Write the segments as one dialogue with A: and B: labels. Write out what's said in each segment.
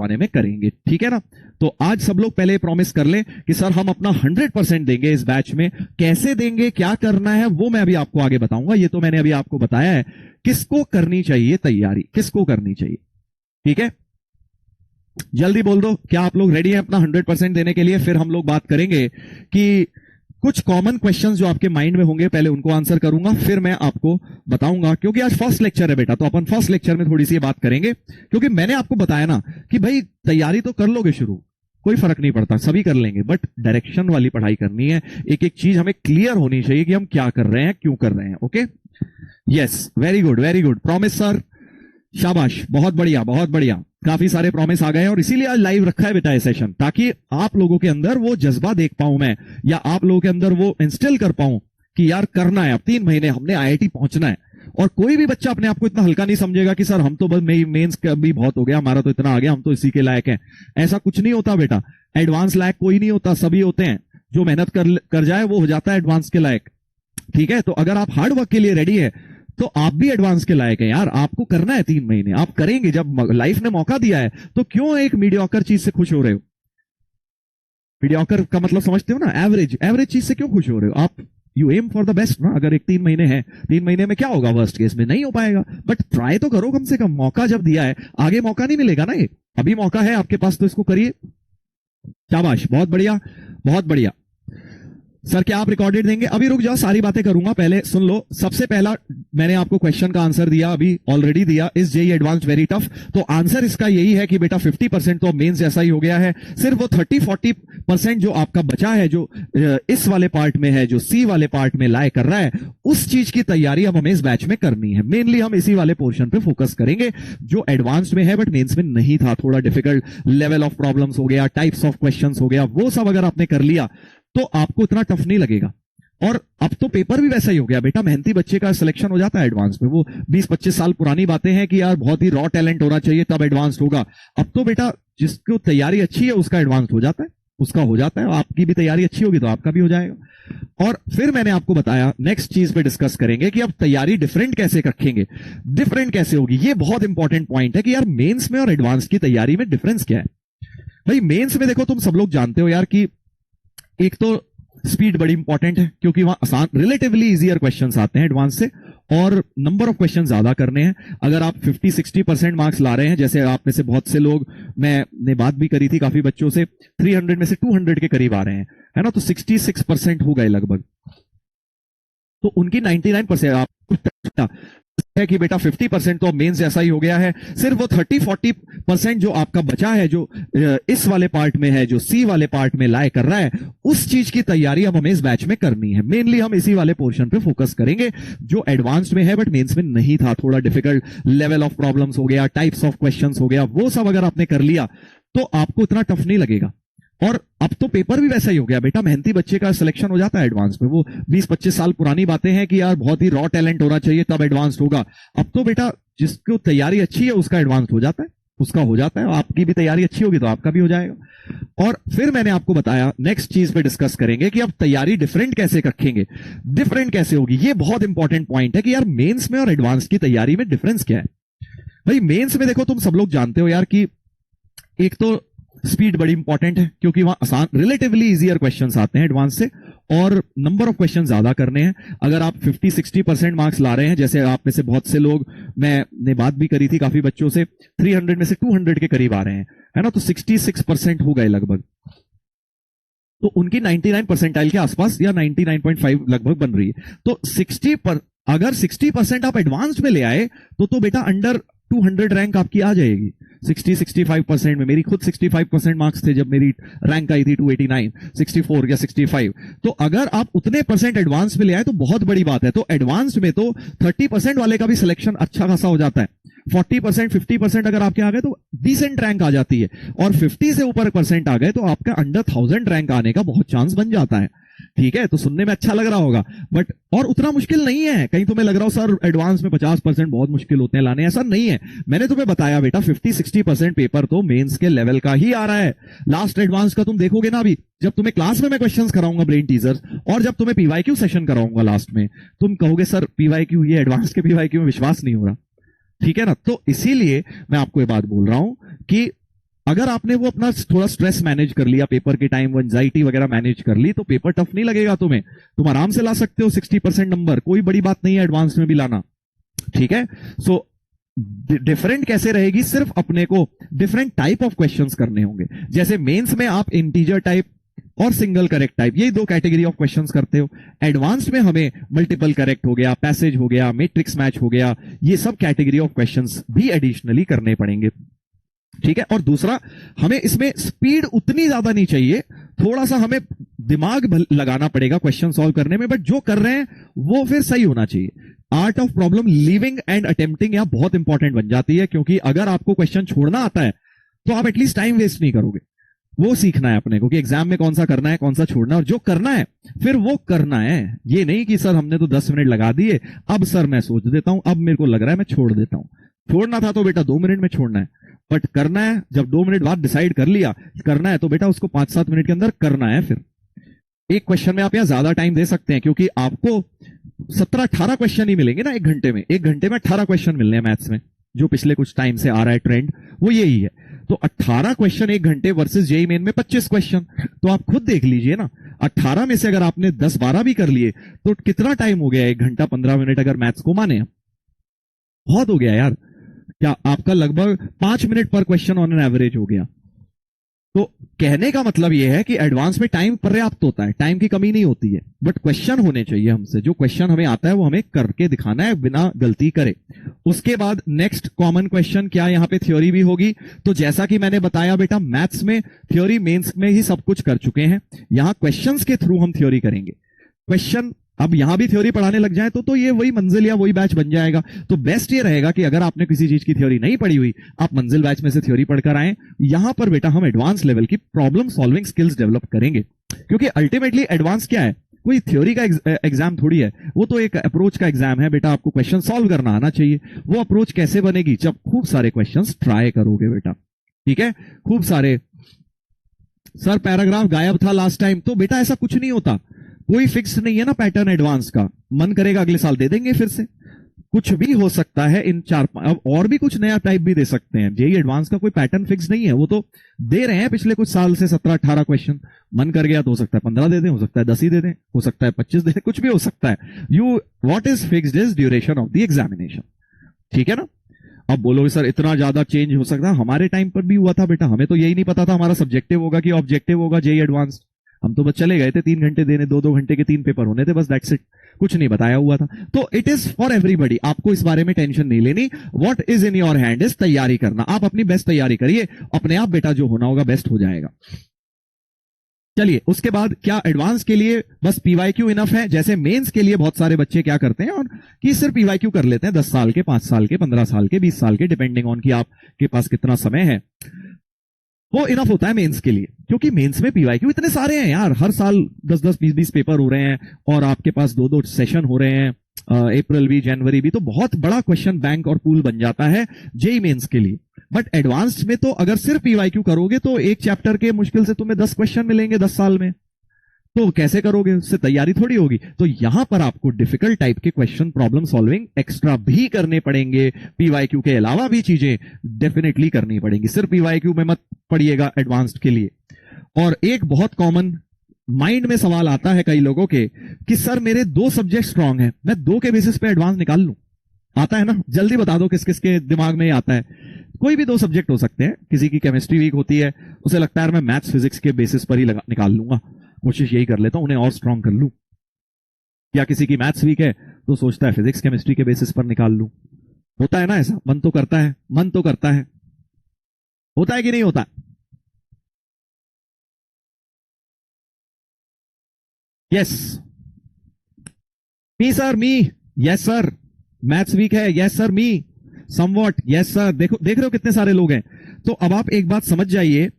A: आने में करेंगे, ठीक है ना। तो आज सब लोग पहले प्रॉमिस कर लें कि सर हम अपना 100% देंगे इस बैच में। कैसे देंगे, क्या करना है, वो मैं अभी आपको आगे बताऊंगा। ये तो मैंने अभी आपको बताया है किसको करनी चाहिए तैयारी, किसको करनी चाहिए, ठीक है। जल्दी बोल दो, क्या आप लोग रेडी हैं अपना 100% देने के लिए। फिर हम लोग बात करेंगे कि कुछ कॉमन क्वेश्चंस जो आपके माइंड में होंगे, पहले उनको आंसर करूंगा, फिर मैं आपको बताऊंगा। क्योंकि आज फर्स्ट लेक्चर है बेटा, तो अपन फर्स्ट लेक्चर में थोड़ी सी बात करेंगे। क्योंकि मैंने आपको बताया ना कि भाई तैयारी तो कर लोगे शुरू, कोई फर्क नहीं पड़ता, सभी कर लेंगे, बट डायरेक्शन वाली पढ़ाई करनी है। एक एक चीज हमें क्लियर होनी चाहिए कि हम क्या कर रहे हैं, क्यों कर रहे हैं। Okay, yes, very good, very good. Promise sir, शाबाश, बहुत बढ़िया, बहुत बढ़िया। काफी सारे प्रॉमिस आ गए हैं और इसीलिए आज लाइव रखा है बेटा ये सेशन, ताकि आप लोगों के अंदर वो जज्बा देख पाऊं मैं, या आप लोगों के अंदर वो इंस्टिल कर पाऊं कि यार करना है, अब 3 महीने हमने आईआईटी पहुंचना है। और कोई भी बच्चा अपने आप को इतना हल्का नहीं समझेगा कि सर हम तो बस मेंस भी बहुत हो गया, हमारा तो इतना आ गया, हम तो इसी के लायक हैं। ऐसा कुछ नहीं होता बेटा, एडवांस लायक कोई नहीं होता, सभी होते हैं। जो मेहनत कर जाए वो हो जाता है एडवांस के लायक, ठीक है। तो अगर आप हार्ड वर्क के लिए रेडी है तो आप भी एडवांस के लायक हैं यार। आपको करना है 3 महीने, आप करेंगे। जब लाइफ ने मौका दिया है तो क्यों एक मीडियोकर चीज से खुश हो रहे हो। मीडियोकर का मतलब समझते हो ना, एवरेज, एवरेज चीज से क्यों खुश हो रहे हो आप। You aim for the best ना। अगर एक 3 महीने है, 3 महीने में क्या होगा, वर्स्ट केस में नहीं हो पाएगा, बट ट्राई तो करो कम से कम। मौका जब दिया है, आगे मौका नहीं मिलेगा ना, ये अभी मौका है आपके पास, तो इसको करिए। शाबाश, बहुत बढ़िया, बहुत बढ़िया। सर क्या आप रिकॉर्डेड देंगे। अभी रुक जाओ, सारी बातें करूंगा, पहले सुन लो। सबसे पहला मैंने आपको क्वेश्चन का आंसर दिया, अभी ऑलरेडी दिया, इस जेई एडवांस वेरी टफ। तो आंसर इसका यही है कि बेटा 50% तो मेंस जैसा ही हो गया है। सिर्फ वो 30-40% जो आपका बचा है, जो इस वाले पार्ट में है, जो सी वाले पार्ट में लाए कर रहा है, उस चीज की तैयारी अब हमें इस बैच में करनी है। मेनली हम इसी वाले पोर्शन पे फोकस करेंगे जो एडवांस में है बट मेंस में नहीं था। थोड़ा डिफिकल्ट लेवल ऑफ प्रॉब्लम्स हो गया, टाइप्स ऑफ क्वेश्चंस हो गया, वो सब अगर आपने कर लिया तो आपको इतना टफ नहीं लगेगा। और अब तो पेपर भी वैसा ही हो गया बेटा, मेहनती बच्चे का सिलेक्शन हो जाता है एडवांस में। वो 20-25 साल पुरानी बातें हैं कि यार बहुत ही रॉ टैलेंट होना चाहिए तब एडवांस होगा। अब तो बेटा जिसको तैयारी अच्छी है उसका एडवांस हो जाता है, उसका हो जाता है। आपकी भी तैयारी अच्छी होगी तो आपका भी हो जाएगा। और फिर मैंने आपको बताया नेक्स्ट चीज पे डिस्कस करेंगे कि अब तैयारी डिफरेंट कैसे रखेंगे, डिफरेंट कैसे होगी। ये बहुत इंपॉर्टेंट पॉइंट है कि यार मेंस में और एडवांस की तैयारी में डिफरेंस क्या है। भाई मेंस में देखो, तुम सब लोग जानते हो यार कि एक तो स्पीड बड़ी इंपॉर्टेंट है, क्योंकि वहां आसान, रिलेटिवली इजियर क्वेश्चंस आते हैं एडवांस से, और नंबर ऑफ क्वेश्चन ज्यादा करने हैं। अगर आप 50-60% मार्क्स ला रहे हैं, जैसे आप में से बहुत से लोग, मैंने बात भी करी थी काफी बच्चों से, 300 में से 200 के करीब आ रहे हैं, है ना। तो 66% हो गए लगभग। तो उनकी 99% आप है कि बेटा 50% तो मेंस जैसा ही हो गया है। सिर्फ वो 30-40% जो आपका बचा है, जो इस वाले पार्ट में है, जो सी वाले पार्ट में लाए कर रहा है, उस चीज की तैयारी अब हमें इस बैच में करनी है। मेनली हम इसी वाले पोर्शन पे फोकस करेंगे जो एडवांस में है बट मेंस में नहीं था। थोड़ा डिफिकल्ट लेवल ऑफ प्रॉब्लम्स हो गया, टाइप्स ऑफ क्वेश्चंस हो गया, वो सब अगर आपने कर लिया तो आपको इतना टफ नहीं लगेगा। और अब तो पेपर भी वैसा ही हो गया बेटा, मेहनती बच्चे का सिलेक्शन हो जाता है एडवांस में। वो 20-25 साल पुरानी बातें हैं कि यार बहुत ही रॉ टैलेंट होना चाहिए तब एडवांस होगा। अब तो बेटा जिसको तैयारी अच्छी है उसका एडवांस हो जाता है, उसका हो जाता है। आपकी भी तैयारी अच्छी होगी तो आपका भी हो जाएगा। और फिर मैंने आपको बताया नेक्स्ट चीज पे डिस्कस करेंगे कि अब तैयारी डिफरेंट कैसे रखेंगे, डिफरेंट कैसे होगी। ये बहुत इंपॉर्टेंट पॉइंट है कि यार मेंस में और एडवांस की तैयारी में डिफरेंस क्या है। भाई मेंस में देखो, तुम सब लोग जानते हो यार कि एक तो स्पीड बड़ी इंपॉर्टेंट है, क्योंकि वहां आसान, रिलेटिवली इजियर क्वेश्चंस आते हैं एडवांस से, और नंबर ऑफ क्वेश्चन ज्यादा करने हैं। अगर आप 50-60% मार्क्स ला रहे हैं, जैसे आप में से बहुत से लोग, मैंने बात भी करी थी काफी बच्चों से, 300 में से 200 के करीब आ रहे हैं, है ना। तो 66% हो गए लगभग। तो उनकी 99 परसेंटाइल के आसपास या 99.5 लगभग बन रही है। तो 60 अगर 60% आप एडवांस में ले आए तो बेटा अंडर 200 रैंक आपकी आ जाएगी। 60-65% में, मेरी खुद 65% मार्क्स थे जब मेरी रैंक आई थी 289, 64 या 65। तो अगर आप उतने परसेंट एडवांस में ले आए तो बहुत बड़ी बात है। तो एडवांस में तो 30% वाले का भी सिलेक्शन अच्छा खासा हो जाता है। 40%, 50% अगर आपके आ गए तो डिसेंट रैंक आ जाती है, और 50 से ऊपर परसेंट आ गए तो आपका अंडर 1000 रैंक आने का बहुत चांस बन जाता है। ठीक है, तो सुनने में अच्छा लग रहा होगा, बट और उतना मुश्किल नहीं है। कहीं तुम्हें लग रहा हो सर एडवांस में 50% बहुत मुश्किल होते हैं लाने, ऐसा नहीं है। मैंने तुम्हें बताया बेटा 50-60% पेपर तो मेंस के लेवल का ही आ रहा है। लास्ट एडवांस का तुम देखोगे ना, अभी जब तुम्हें क्लास में मैं क्वेश्चंस कराऊंगा ब्रेन टीजर्स, और जब तुम्हें पीवाईक्यू सेशन कराऊंगा लास्ट में, तुम कहोगे सर पीवाईक्यू, ये एडवांस के पीवाईक्यू में विश्वास नहीं हो रहा। ठीक है ना। तो इसीलिए मैं आपको ये बात बोल रहा हूं कि अगर आपने वो अपना थोड़ा स्ट्रेस मैनेज कर लिया पेपर के टाइम, वो एंजाइटी वगैरह मैनेज कर ली, तो पेपर टफ नहीं लगेगा तुम्हें, तुम आराम से ला सकते हो 60% नंबर, कोई बड़ी बात नहीं है एडवांस में भी लाना। ठीक है, सो डिफरेंट कैसे रहेगी, सिर्फ अपने को डिफरेंट टाइप ऑफ क्वेश्चंस करने होंगे। जैसे मेंस में आप इंटीजर टाइप और सिंगल करेक्ट टाइप, ये दो कैटेगरी ऑफ क्वेश्चंस करते हो। एडवांस में हमें मल्टीपल करेक्ट हो गया, पैसेज हो गया, मैट्रिक्स मैच हो गया, ये सब कैटेगरी ऑफ क्वेश्चंस भी एडिशनली करने पड़ेंगे। ठीक है, और दूसरा, हमें इसमें स्पीड उतनी ज्यादा नहीं चाहिए, थोड़ा सा हमें दिमाग लगाना पड़ेगा क्वेश्चन सॉल्व करने में, बट जो कर रहे हैं वो फिर सही होना चाहिए। Art of problem living and attempting यहां बहुत इंपॉर्टेंट बन जाती है, क्योंकि अगर आपको क्वेश्चन छोड़ना आता है तो आप एटलीस्ट टाइम वेस्ट नहीं करोगे। वो सीखना है अपने को कि एग्जाम में कौन सा करना है, कौन सा छोड़ना है, और जो करना है फिर वो करना है। ये नहीं कि सर हमने तो 10 मिनट लगा दिए, अब सर मैं सोच देता हूं, अब मेरे को लग रहा है मैं छोड़ देता हूं। छोड़ना था तो बेटा 2 मिनट में छोड़ना है, बट करना है जब 2 मिनट बाद डिसाइड कर लिया करना है, तो बेटा उसको 5-7 मिनट के अंदर करना है। फिर एक क्वेश्चन में आप यहां ज्यादा टाइम दे सकते हैं, क्योंकि आपको 17-18 क्वेश्चन ही मिलेंगे ना 1 घंटे में। 1 घंटे में 18 क्वेश्चन मिलने हैं मैथ्स में, जो पिछले कुछ टाइम से आ रहा है ट्रेंड, वो यही है। तो 18 क्वेश्चन 1 घंटे वर्सेस जेईई मेन में 25 क्वेश्चन, तो आप खुद देख लीजिए ना, 18 में से अगर आपने 10-12 भी कर लिए तो कितना टाइम हो गया, 1 घंटा 15 मिनट अगर मैथ्स को माने, बहुत हो गया यार। क्या आपका लगभग 5 मिनट पर क्वेश्चन ऑन एन एवरेज हो गया। तो कहने का मतलब यह है कि एडवांस में टाइम पर्याप्त होता है, टाइम की कमी नहीं होती है, बट क्वेश्चन होने चाहिए हमसे, जो क्वेश्चन हमें आता है वो हमें करके दिखाना है बिना गलती करे। उसके बाद नेक्स्ट कॉमन क्वेश्चन क्या, यहां पे थ्योरी भी होगी। तो जैसा कि मैंने बताया बेटा, मैथ्स में थ्योरी मेंस में ही सब कुछ कर चुके हैं, यहां क्वेश्चंस के थ्रू हम थ्योरी करेंगे। क्वेश्चन अब यहां भी थ्योरी पढ़ाने लग जाए तो ये वही मंजिल या वही बैच बन जाएगा। तो बेस्ट ये रहेगा कि अगर आपने किसी चीज की थ्योरी नहीं पढ़ी हुई, आप मंजिल बैच में से थ्योरी पढ़कर आए। यहां पर बेटा हम एडवांस लेवल की प्रॉब्लम सॉल्विंग स्किल्स डेवलप करेंगे, क्योंकि अल्टीमेटली एडवांस क्या है, कोई थ्योरी का एग्जाम थोड़ी है, वो तो एक अप्रोच का एग्जाम है बेटा। आपको क्वेश्चन सॉल्व करना आना चाहिए। वो अप्रोच कैसे बनेगी, जब खूब सारे क्वेश्चन ट्राई करोगे बेटा। ठीक है, खूब सारे। सर पैराग्राफ गायब था लास्ट टाइम, तो बेटा ऐसा कुछ नहीं होता, कोई फिक्स नहीं है ना पैटर्न एडवांस का। मन करेगा अगले साल दे देंगे फिर से, कुछ भी हो सकता है इन 4-5, अब और भी कुछ नया टाइप भी दे सकते हैं। जेईई एडवांस का कोई पैटर्न फिक्स नहीं है, वो तो दे रहे हैं पिछले कुछ साल से 17-18 क्वेश्चन। मन कर गया तो हो सकता है 15 दे दें, हो सकता है 10 ही दे दें, हो सकता है 25 दे दें, कुछ भी हो सकता है। What is fixed is duration of the examination. ठीक है ना। अब बोलोगे सर इतना ज्यादा चेंज हो सकता है, हमारे टाइम पर भी हुआ था बेटा, हमें तो यही नहीं पता था हमारा सब्जेक्टिव होगा कि ऑब्जेक्टिव होगा जेईई एडवांस। हम तो बस चले गए थे 3 घंटे देने, 2-2 घंटे के 3 पेपर होने थे, बस दैट्स इट, कुछ नहीं बताया हुआ था। तो इट इज फॉर एवरीबडी, आपको इस बारे में टेंशन नहीं लेनी। What is in your hand is तैयारी करना। आप अपनी बेस्ट तैयारी करिए, अपने आप बेटा जो होना होगा बेस्ट हो जाएगा। चलिए, उसके बाद क्या एडवांस के लिए बस पीवाईक्यू इनफ है। जैसे मेंस के लिए बहुत सारे बच्चे क्या करते हैं और कि सिर्फ पीवाईक्यू कर लेते हैं, 10 साल के, 5 साल के, 15 साल के, 20 साल के, डिपेंडिंग ऑन कि आपके पास कितना समय है, वो इनफ होता है मेंस के लिए। क्योंकि मेंस में पीवाईक्यू इतने सारे हैं यार, हर साल 10-10, 20-20 पेपर हो रहे हैं, और आपके पास 2-2 सेशन हो रहे हैं, अप्रैल भी, जनवरी भी, तो बहुत बड़ा क्वेश्चन बैंक और पूल बन जाता है जेईई मेंस के लिए। बट एडवांस्ड में तो अगर सिर्फ पीवाईक्यू करोगे तो एक चैप्टर के मुश्किल से तुम्हें 10 क्वेश्चन मिलेंगे 10 साल में, तो कैसे करोगे, उससे तैयारी थोड़ी होगी। तो यहां पर आपको डिफिकल्ट टाइप के क्वेश्चन प्रॉब्लम सॉल्विंग एक्स्ट्रा भी करने पड़ेंगे, पीवाईक्यू के अलावा भी चीजें डेफिनेटली करनी पड़ेंगी, सिर्फ पीवाईक्यू में मत पढ़िएगा एडवांस्ड के लिए। और एक बहुत कॉमन माइंड में सवाल आता है कई लोगों के कि सर मेरे 2 सब्जेक्ट स्ट्रांग हैं, मैं 2 के बेसिस पे एडवांस निकाल लूं। आता है ना, जल्दी बता दो किस किस के दिमाग में आता है। कोई भी 2 सब्जेक्ट हो सकते हैं, किसी की केमिस्ट्री वीक होती है, उसे लगता है मैं मैथ्स फिजिक्स के बेसिस पर ही निकाल लूंगा, कोशिश यही कर लेता हूं उन्हें और स्ट्रांग कर लूं। या किसी की मैथ्स वीक है तो सोचता है फिजिक्स केमिस्ट्री के बेसिस पर निकाल लूं। होता है ना ऐसा, मन तो करता है, मन तो करता है, होता है कि नहीं होता। यस मी सर, मी, यस सर, मैथ्स वीक है, यस सर, मी समवॉट, यस सर। देखो, देख रहे हो कितने सारे लोग हैं। तो अब आप एक बात समझ जाइए,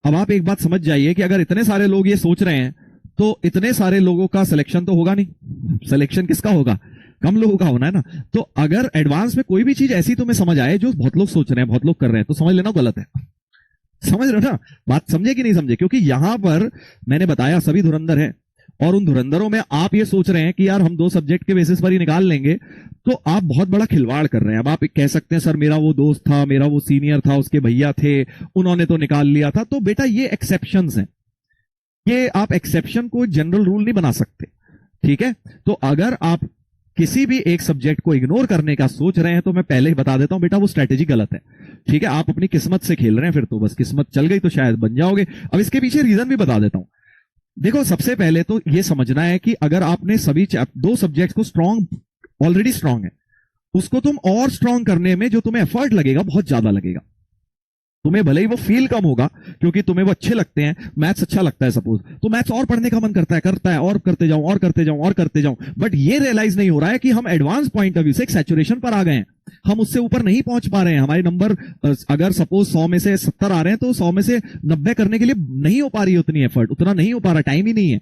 A: अब आप एक बात समझ जाइए कि अगर इतने सारे लोग ये सोच रहे हैं तो इतने सारे लोगों का सिलेक्शन तो होगा नहीं। सिलेक्शन किसका होगा, कम लोगों का होना है ना। तो अगर एडवांस में कोई भी चीज ऐसी तुम्हें समझ आए जो बहुत लोग सोच रहे हैं, बहुत लोग कर रहे हैं, तो समझ लेना गलत है। समझ रहे हो ना बात, समझे कि नहीं समझे। क्योंकि यहां पर मैंने बताया सभी धुरंधर है, और उन धुरंधरों में आप ये सोच रहे हैं कि यार हम 2 सब्जेक्ट के बेसिस पर ही निकाल लेंगे, तो आप बहुत बड़ा खिलवाड़ कर रहे हैं। अब आप कह सकते हैं सर मेरा वो दोस्त था, मेरा वो सीनियर था, उसके भैया थे, उन्होंने तो निकाल लिया था। तो बेटा ये एक्सेप्शंस हैं, ये आप एक्सेप्शन को जनरल रूल नहीं बना सकते। ठीक है, तो अगर आप किसी भी एक सब्जेक्ट को इग्नोर करने का सोच रहे हैं तो मैं पहले ही बता देता हूं बेटा वो स्ट्रेटेजी गलत है। ठीक है, आप अपनी किस्मत से खेल रहे हैं, फिर तो बस किस्मत चल गई तो शायद बन जाओगे। अब इसके पीछे रीजन भी बता देता हूं। देखो सबसे पहले तो ये समझना है कि अगर आपने सभी 2 सब्जेक्ट को स्ट्रांग, ऑलरेडी स्ट्रांग है, उसको तुम और स्ट्रांग करने में जो तुम्हें एफर्ट लगेगा बहुत ज्यादा लगेगा। तुम्हें भले ही वो फील कम होगा क्योंकि तुम्हें वो अच्छे लगते हैं, मैथ्स अच्छा लगता है सपोज, तो मैथ्स और पढ़ने का मन करता है और करते जाऊं और करते जाऊं और करते जाऊं, बट ये रियलाइज नहीं हो रहा है कि हम एडवांस पॉइंट ऑफ व्यू से एक सैचुरेशन पर आ गए हैं, हम उससे ऊपर नहीं पहुंच पा रहे हैं। हमारे नंबर अगर सपोज 100 में से 70 आ रहे हैं तो 100 में से 90 करने के लिए नहीं हो पा रही है उतनी एफर्ट, उतना नहीं हो पा रहा, टाइम ही नहीं है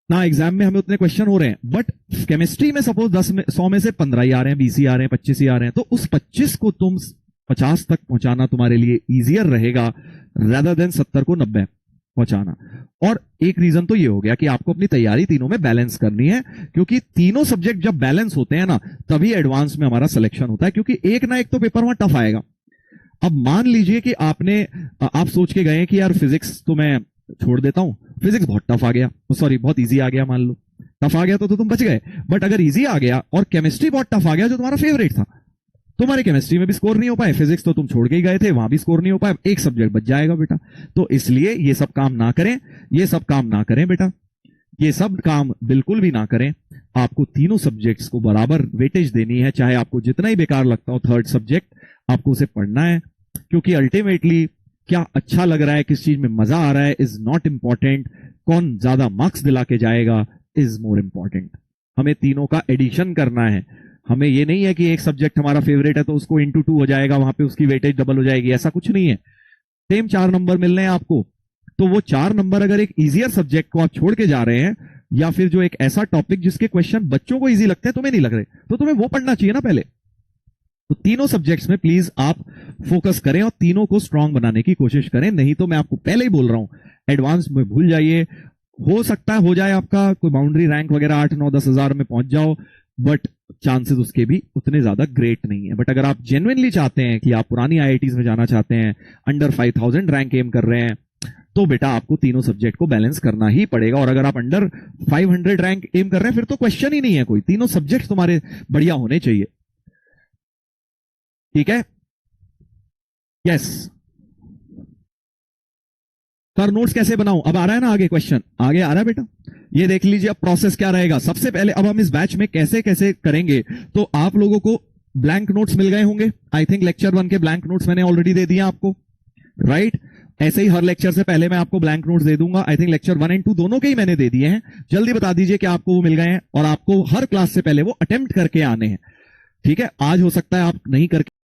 A: ना, एग्जाम में हमें उतने क्वेश्चन हो रहे हैं। बट केमिस्ट्री में सपोज 100 में से 15 ही आ रहे हैं, 20 ही आ रहे हैं, 25 ही आ रहे हैं, तो उस 25 को तुम 50 तक पहुंचाना तुम्हारे लिए इजियर रहेगा rather देन 70 को 90 पहुंचाना। और एक रीजन तो ये हो गया कि आपको अपनी तैयारी तीनों में बैलेंस करनी है, क्योंकि तीनों सब्जेक्ट जब बैलेंस होते हैं ना तभी एडवांस में हमारा सिलेक्शन होता है, क्योंकि एक ना एक तो पेपर वहां टफ आएगा। अब मान लीजिए कि आप सोच के गए कि यार फिजिक्स तो मैं छोड़ देता हूं, फिजिक्स बहुत टफ आ गया, सॉरी बहुत इजी आ गया, मान लो टफ आ गया तो तुम बच गए। बट अगर इजी आ गया और केमिस्ट्री बहुत टफ आ गया जो तुम्हारा फेवरेट था, तुम्हारे केमिस्ट्री में भी स्कोर नहीं हो पाए, फिजिक्स तो तुम छोड़ के ही गए थे, वहां भी स्कोर नहीं हो पाए, एक सब्जेक्ट बच जाएगा बेटा। तो इसलिए ये सब काम ना करें, ये सब काम ना करें बेटा, ये सब काम बिल्कुल भी ना करें। आपको तीनों सब्जेक्ट्स को बराबर वेटेज देनी है, चाहे आपको जितना ही बेकार लगता हो थर्ड सब्जेक्ट, आपको उसे पढ़ना है, क्योंकि अल्टीमेटली क्या अच्छा लग रहा है, किस चीज में मजा आ रहा है इज नॉट इंपॉर्टेंट, कौन ज्यादा मार्क्स दिला के जाएगा इज मोर इंपॉर्टेंट। हमें तीनों का एडिशन करना है। हमें ये नहीं है कि एक सब्जेक्ट हमारा फेवरेट है तो उसको इंटू 2 हो जाएगा, वहां पे उसकी वेटेज डबल हो जाएगी, ऐसा कुछ नहीं है। सेम 4 नंबर मिल रहे हैं आपको, तो वो 4 नंबर अगर एक इजियर सब्जेक्ट को आप छोड़ के जा रहे हैं, या फिर जो एक ऐसा टॉपिक जिसके क्वेश्चन बच्चों को इजी लगते हैं तुम्हें नहीं लग रहे, तो तुम्हें वो पढ़ना चाहिए ना पहले। तो तीनों सब्जेक्ट्स में प्लीज आप फोकस करें और तीनों को स्ट्रांग बनाने की कोशिश करें, नहीं तो मैं आपको पहले ही बोल रहा हूं एडवांस में भूल जाइए। हो सकता है हो जाए आपका कोई बाउंड्री रैंक वगैरह 8, 9, 10 हजार में पहुंच जाओ, बट चांसेस उसके भी उतने ज्यादा ग्रेट नहीं है। बट अगर आप जेन्युइनली चाहते हैं कि आप पुरानी आईआईटीज में जाना चाहते हैं, अंडर 5000 रैंक एम कर रहे हैं, तो बेटा आपको तीनों सब्जेक्ट को बैलेंस करना ही पड़ेगा। और अगर आप अंडर 500 रैंक एम कर रहे हैं फिर तो क्वेश्चन ही नहीं है कोई, तीनों सब्जेक्ट तुम्हारे बढ़िया होने चाहिए। ठीक है, यस सर नोट्स कैसे बनाऊं, अब आ रहा है ना आगे क्वेश्चन, आगे आ रहा है बेटा, ये देख लीजिए अब प्रोसेस क्या रहेगा। सबसे पहले अब हम इस बैच में कैसे कैसे करेंगे, तो आप लोगों को ब्लैंक नोट्स मिल गए होंगे, आई थिंक लेक्चर 1 के ब्लैंक नोट्स मैंने ऑलरेडी दे दिया आपको, राइट। ऐसे ही हर लेक्चर से पहले मैं आपको ब्लैंक नोट्स दे दूंगा, आई थिंक लेक्चर 1 और 2 दोनों के ही मैंने दे दिए हैं। जल्दी बता दीजिए कि आपको वो मिल गए हैं, और आपको हर क्लास से पहले वो अटेम्प्ट करके आने हैं। ठीक है, आज हो सकता है आप नहीं करके